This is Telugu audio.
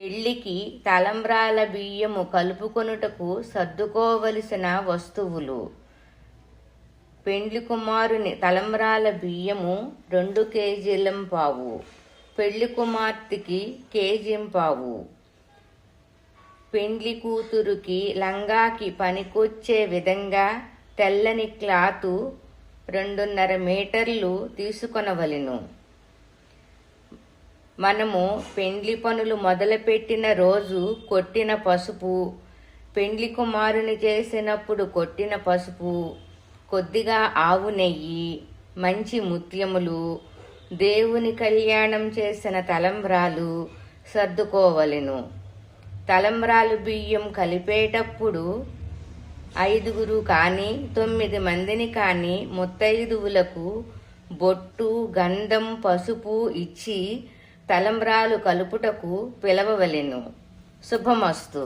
పెళ్లికి తలంబ్రాల బియ్యము కలుపుకొనుటకు సర్దుకోవలసిన వస్తువులు. పెండ్లి కుమారుని తలంబ్రాల బియ్యము 2 కేజీలంపావు, పెళ్లి కుమార్తెకి కేజీంపావు. పెండ్లి కూతురుకి లంగాకి పనికొచ్చే విధంగా తెల్లని క్లాతు 2.5 మీటర్లు తీసుకొనవలెను. మనము పెండ్లి పనులు మొదలుపెట్టిన రోజు కొట్టిన పసుపు, పెండ్లి కుమారుని చేసినప్పుడు కొట్టిన పసుపు, కొద్దిగా ఆవు నెయ్యి, మంచి ముత్యములు, దేవుని కళ్యాణం చేసిన తలంబ్రాలు సర్దుకోవలెను. తలంబ్రాలు బియ్యం కలిపేటప్పుడు 5 కానీ 9 మందిని కానీ ముత్తైదువులకు బొట్టు, గంధం, పసుపు ఇచ్చి తలంబ్రాలు కలుపుటకు పిలవవలెను. శుభమస్తు.